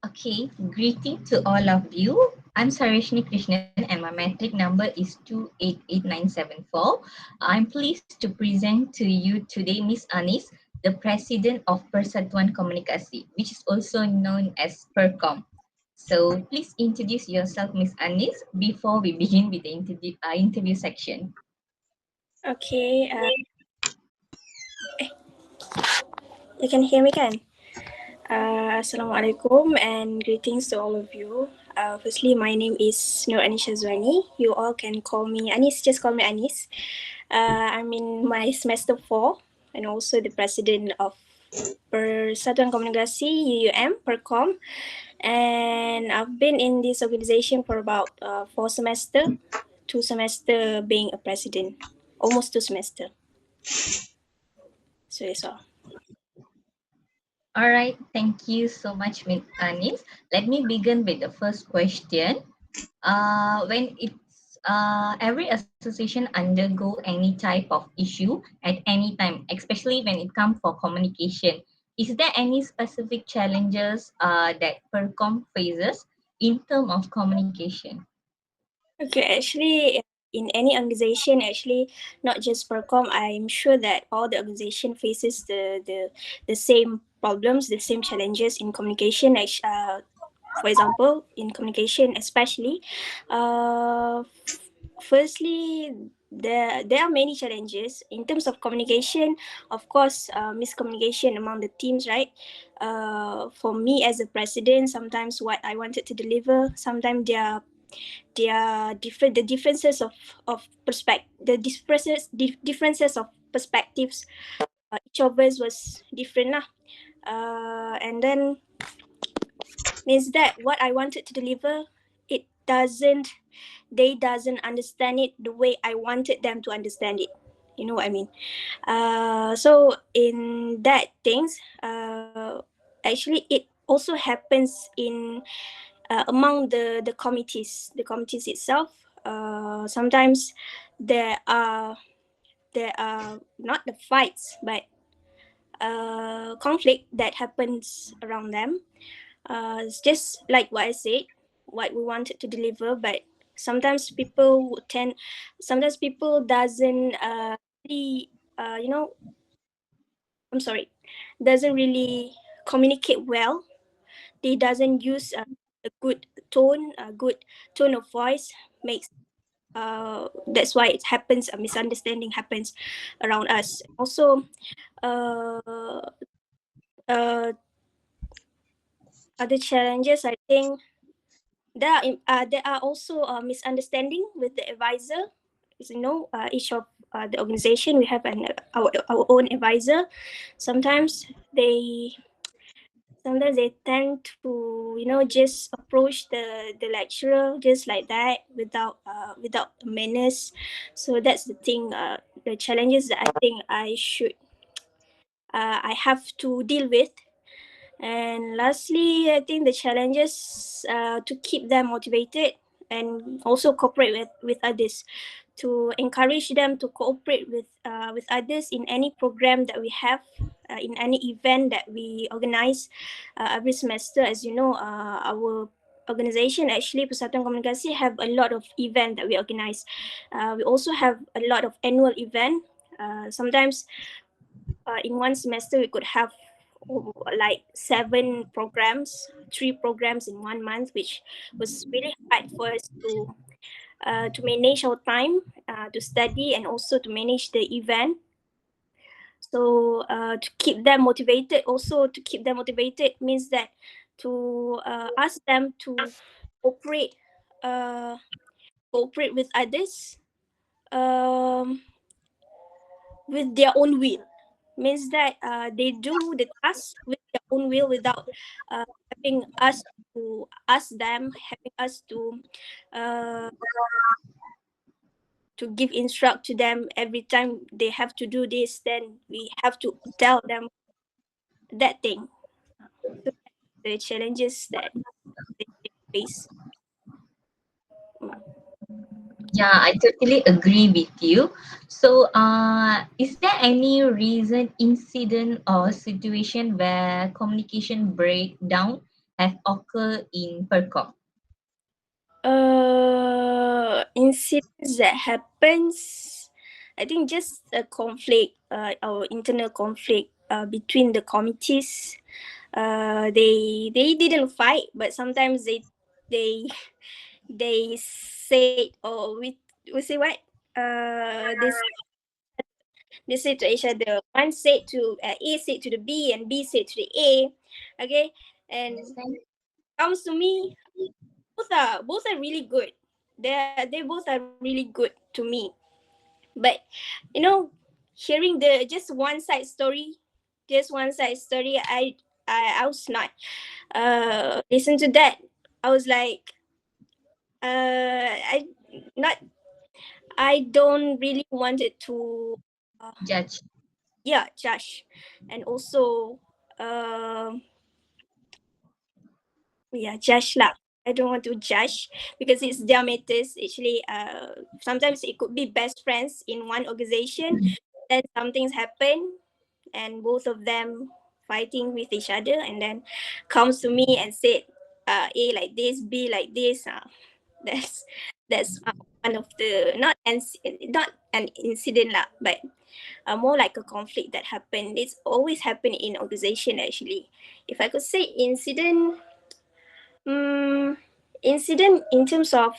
Okay, greeting to all of you. I'm Sareshni Krishnan and my metric number is 288974. I'm pleased to present to you today Miss Anis, the President of Persatuan Komunikasi, which is also known as PERCOM. So please introduce yourself, Miss Anis, before we begin with the interview section. Okay, you can hear me, kan? Assalamualaikum and greetings to all of you. Firstly, my name is Nur Anisha Zwani. You all can call me Anis, just call me Anis. I'm in my semester 4 and also the president of Persatuan Komunikasi UUM, PERCOM. And I've been in this organization for about 4 semester, 2 semester being a president, almost 2 semester. So that's all. All right, thank you so much, Miss Anis. Let me begin with the first question. When it's every association undergo any type of issue at any time, especially when it comes for communication, is there any specific challenges that PERCOM faces in terms of communication? Okay, actually, in any organization, actually, not just Percom, I'm sure that all the organization faces the same problems, the same challenges in communication. For example, in communication, especially, firstly, there are many challenges in terms of communication. Of course, miscommunication among the teams, right? For me as a president, sometimes what I wanted to deliver, sometimes the differences of differences of perspectives, each of us was different lah. And then means that what I wanted to deliver, it doesn't they doesn't understand it the way I wanted them to understand it. You know what I mean? So in that things, actually it also happens in among the committees itself. Sometimes there are there are not the fights, but conflict that happens around them. It's just like what I said, what we wanted to deliver, but sometimes people would tend, sometimes people doesn't really, you know, I'm sorry, doesn't really communicate well. They doesn't use a good tone of voice makes that's why it happens, a misunderstanding happens around us. Also, uh, uh, other challenges, I think there are also misunderstanding with the advisor. As you know, each of the organization we have our own advisor. Sometimes they sometimes they tend to, you know, just approach the lecturer just like that without manners. So that's the thing, the challenges that I think I have to deal with. And lastly, I think the challenges, to keep them motivated and also cooperate with others, to encourage them to cooperate with others in any program that we have, in any event that we organize every semester. As you know, our organization actually Persatuan Komunikasi have a lot of event that we organize. We also have a lot of annual event. Sometimes in one semester we could have like 7 programs, 3 programs in 1 month, which was really hard for us to manage our time, to study and also to manage the event. So to keep them motivated, also to keep them motivated means that to ask them to cooperate, uh, cooperate with others, um, with their own will. Means that they do the task with their own will without having us to ask them, having us uh, to give instruct to them every time they have to do this. Then we have to tell them that thing. So the challenges that they face. Yeah, I totally agree with you. So, is there any reason, incident, or situation where communication break down have occurred in PERCOM? Incidents that happens, I think just a conflict, our internal conflict between the committees. They didn't fight, but sometimes they they said, or we say what, they they said to each other. One said to A said to the B, and B said to the A. Okay, and Understand? comes to me, both are really good. They both are really good to me. But you know, hearing the just one side story, I was not listen to that. I was like, I not I don't really wanted to uh, Judge. yeah, judge. And also um yeah, judge lah. I don't want to judge because it's their matters. Actually, sometimes it could be best friends in one organization. Then some things happen, and both of them fighting with each other, and then comes to me and said, A like this, B like this. That's that's one of the not an incident lah, but more like a conflict that happened. It's always happened in organization actually. If I could say incident, um, incident in terms of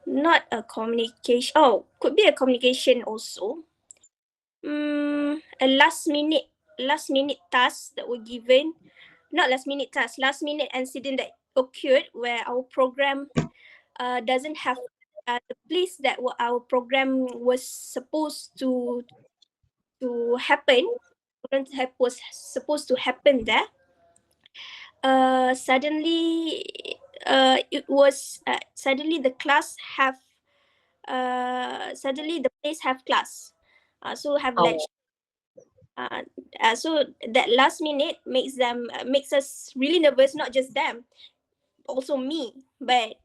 not a communication. Oh, could be a communication also. A last minute task that were given, not last minute task, last minute incident that occurred where our program doesn't have the place that our program was supposed to happen. Was supposed to happen there. Suddenly, it was suddenly the class have suddenly the place have class, so have Oh, lecture. So that last minute makes us really nervous. Not just them, also me. But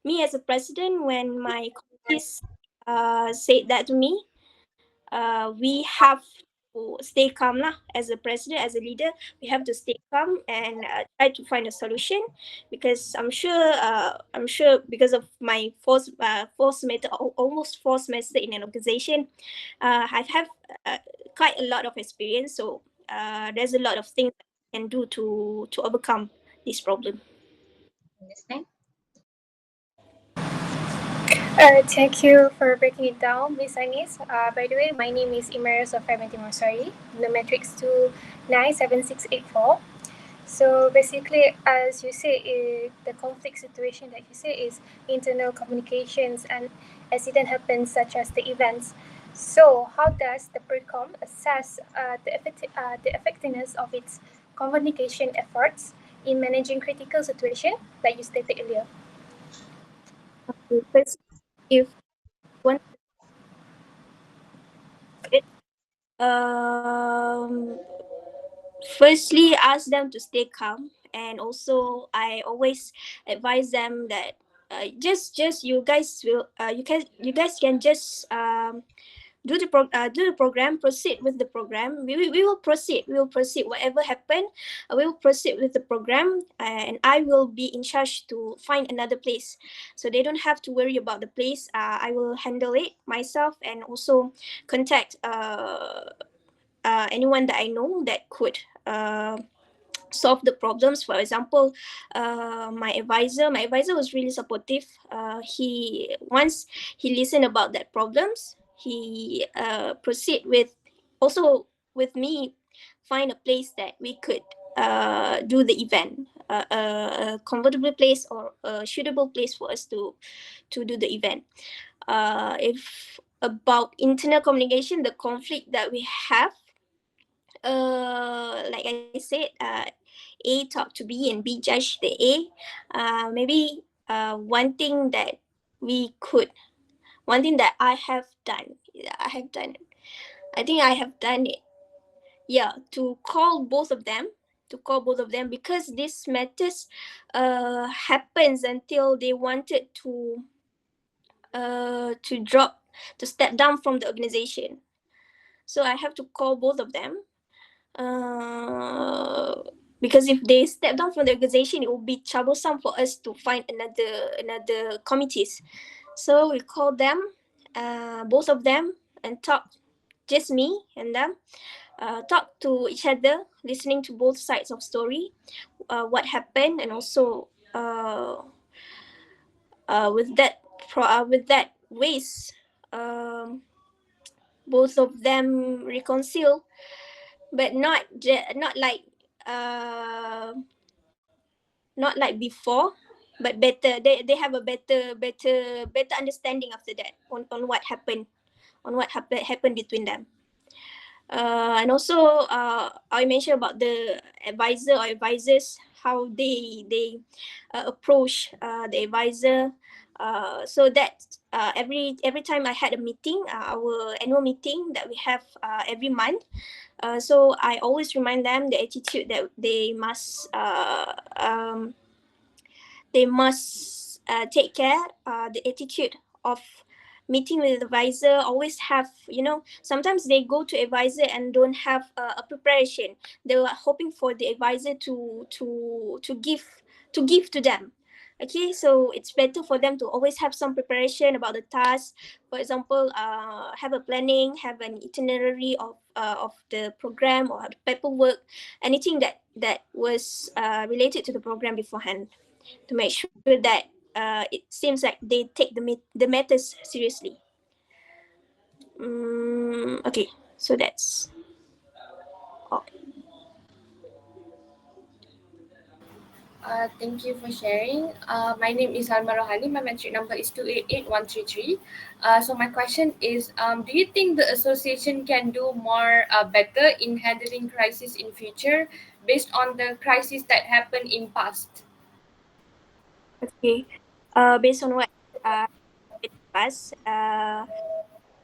me as a president, when my colleagues said that to me, we have to stay calm lah. As a president, as a leader, we have to stay calm and try to find a solution, because I'm sure because of my fourth semester, almost fourth semester in an organization, I have uh, quite a lot of experience. So there's a lot of things I can do to overcome this problem. understand? Thank you for breaking it down, Miss Anis. By the way, my name is Imaris of Timosari, the matrix 297684. So basically, as you say, the conflict situation that you say is internal communications and accident happens such as the events. So how does the PRICOM assess the effectiveness of its communication efforts in managing critical situation like you stated earlier? First, if one um firstly ask them to stay calm, and also I always advise them that just you guys will you guys can just do the program, proceed with the program. We will proceed, whatever happen, we will proceed with the program, and I will be in charge to find another place, so they don't have to worry about the place. I will handle it myself, and also contact anyone that I know that could solve the problems. For example, my advisor was really supportive. He once he listened about that problems, he proceed with, also with me, find a place that we could do the event, a comfortable place or a suitable place for us to do the event. If about internal communication, the conflict that we have, like I said, A talk to B and B judge the A. Maybe one thing that we could, one thing that I think I have done it. Yeah, to call both of them, because this matters happens until they wanted to drop, to step down from the organization. So I have to call both of them. Uh, because if they step down from the organization, it will be troublesome for us to find another committees. So we call them, both of them, and talk, just me and them, talk to each other, listening to both sides of story, what happened, and also with that ways, um, both of them reconcile, but not like uh, not like before, but better. They have a better understanding after that on what happened, happened between them. And also, I mentioned about the advisor or advisors, how they approach the advisor. So that every time I had a meeting, our annual meeting that we have every month. So I always remind them the attitude that they must take care, the attitude of meeting with the advisor. Always have, sometimes they go to advisor and don't have a preparation. They are hoping for the advisor to give to them. Okay, so it's better for them to always have some preparation about the task. For example, have a planning, have an itinerary of the program or the paperwork, anything that was related to the program beforehand, to make sure that it seems like they take the matters seriously. Okay, so that's all. Thank you for sharing. My name is Alma Rohani. My metric number is 288133. So my question is, do you think the association can do more better in handling crisis in future based on the crisis that happened in past? Okay, based on what it was,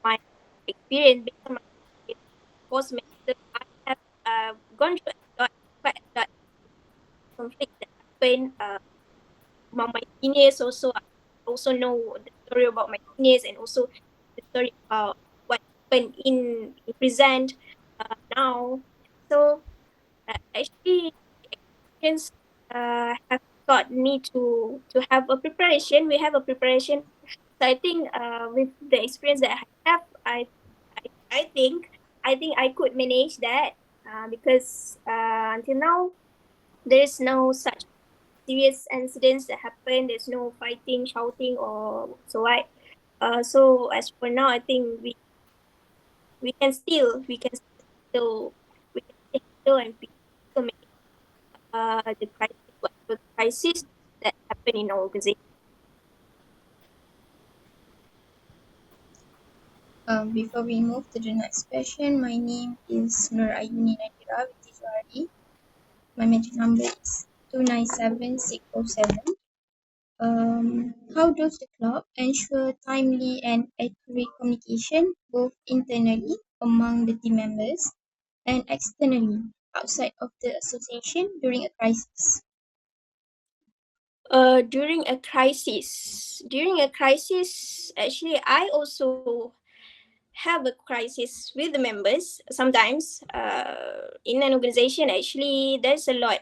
my experience, based on my experience, course mentor, I have gone through quite a lot of conflict that happened among my seniors. Also, I also know the story about my seniors, and also the story about what happened in present now. So actually, experience have taught me to have a preparation. We have a preparation. So I think with the experience that I have, I think I could manage that, because until now there is no such serious incidents that happen. There's no fighting, shouting, or so what. So as for now, I think we can still we can still handle, and we can still manage the crisis, whatever crisis that happen in our organization. Before we move to the next question, my name is Nur Ayuni Nadira with Tijwari. My metric number is 297607. How does the club ensure timely and accurate communication both internally among the team members and externally outside of the association during a crisis? During a crisis, actually, I also have a crisis with the members. Sometimes, in an organization, actually, there's a lot.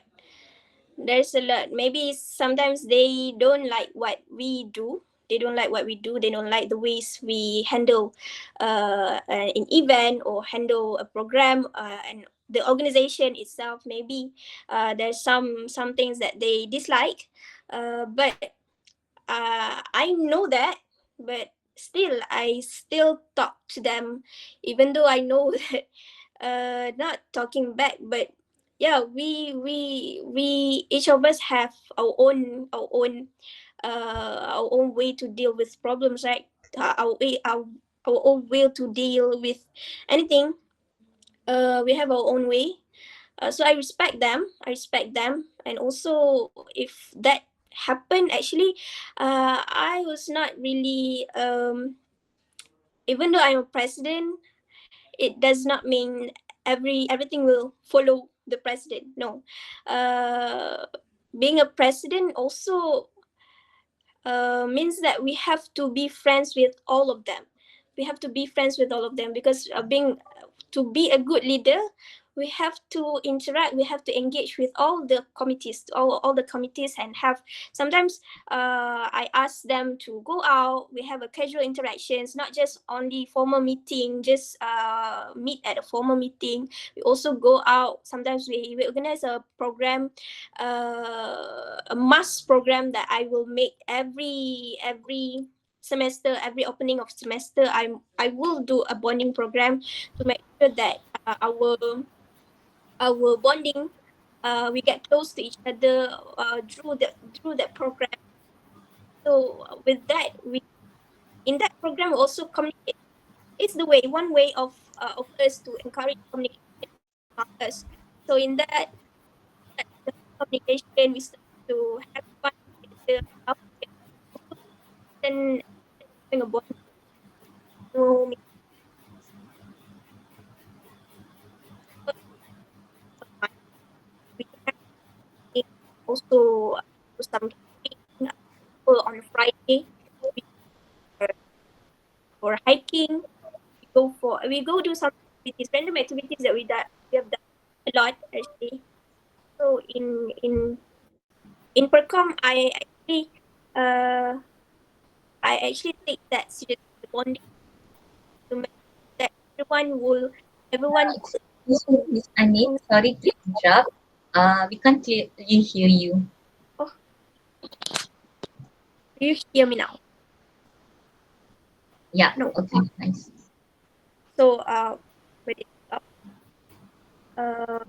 Maybe sometimes they don't like what we do. They don't like what we do. They don't like the ways we handle an event or handle a program, and the organization itself. Maybe there's some things that they dislike, but I know that. But still, I still talk to them, even though I know that not talking back, but yeah, we each of us have our own way to deal with problems, right? Our own way to deal with anything. We have our own way. So I respect them, and also if that happened, actually, I was not really, even though I'm a president, it does not mean everything will follow the president. No. uh, Being a president also means that we have to be friends with all of them. We have to be friends with all of them, because being to be a good leader, we have to interact, we have to engage with all the committees, all the committees, and have sometimes I ask them to go out. We have a casual interactions, not just only formal meeting, just meet at a formal meeting. We also go out. Sometimes we organize a program, a mass program that I will make every semester, every opening of semester. I will do a bonding program to make sure that our bonding, we get close to each other through that program. So with that, we in that program we also communicate. It's the way, one way of us to encourage communication among us. So in that communication, we start to have fun together, laugh together, and having a bond. So we can also do some camping on Friday. We go for hiking. We go do some activities, random activities that we have done a lot actually. So in Percom, uh I actually take that seriously, the bonding, to make that everyone will Excuse me, Miss Anit. in. Sorry to interrupt. We can't clearly hear you. Oh, do you hear me now? Yeah. No. Okay. Nice. So wait, uh, uh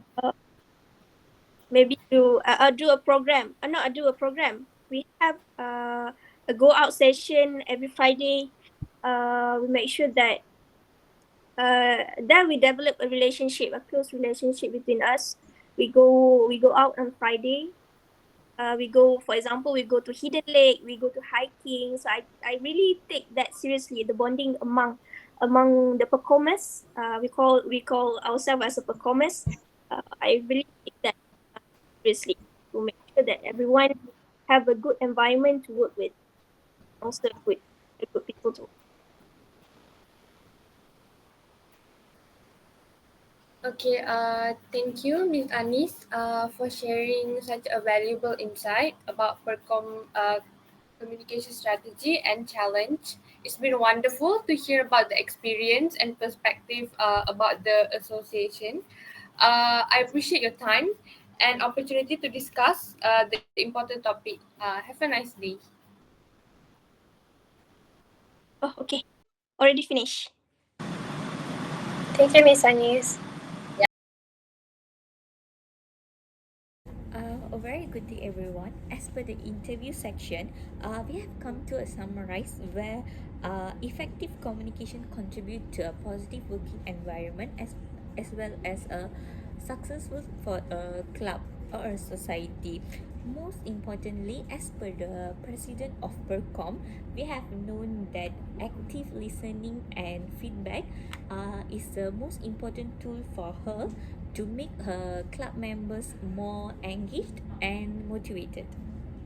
maybe do a program. Not do a program. We have a go out session every Friday. We make sure that then we develop a relationship, a close relationship between us. We go out on Friday. We go, for example, we go to Hidden Lake. We go to hiking. So I really take that seriously. The bonding among the performers. We call ourselves as a performers. I really take that seriously to make sure that everyone have a good environment to work with. Also good people to. Okay, thank you, Ms. Anis, for sharing such a valuable insight about Percom communication strategy and challenge. It's been wonderful to hear about the experience and perspective about the association. I appreciate your time and opportunity to discuss the important topic. Have a nice day. Oh, okay. Already finished. Thank you, Miss Anis. A very good day, everyone. As per the interview section, we have come to a summarize where effective communication contribute to a positive working environment as well as a successful for a club or a society. Most importantly, as per the president of Percom, we have known that active listening and feedback is the most important tool for her to make her club members more engaged and motivated.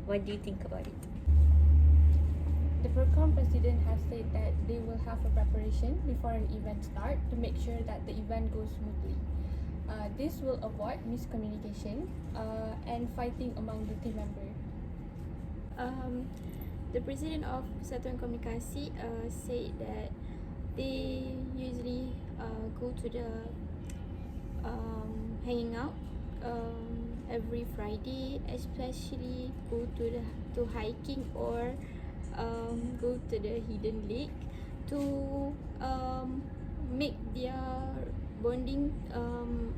What do you think about it? The Percom president has said that they will have a preparation before an event start to make sure that the event goes smoothly. This will avoid miscommunication and fighting among the team members. The president of Satuan Komunikasi said that they usually go to the hanging out every Friday, especially go to hiking or go to the hidden lake to make their bonding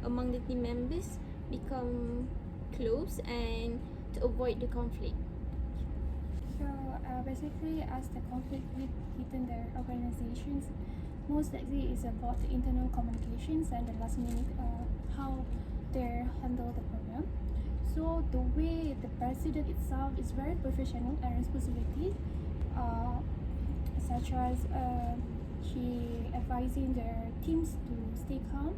among the team members become close and to avoid the conflict. So basically, as the conflict within their organizations, most likely is about the internal communications and the last minute how they handle the program. So the way the president itself is very professional and responsibility, such as he advising their teams to stay calm.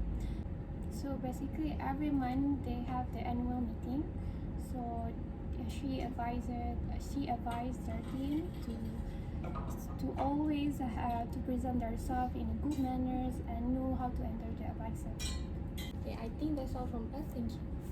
So basically, every month they have the annual meeting. So she advised their team to always to present themselves in good manners and know how to enter the advisor. Okay, I think that's all from us. Thank you.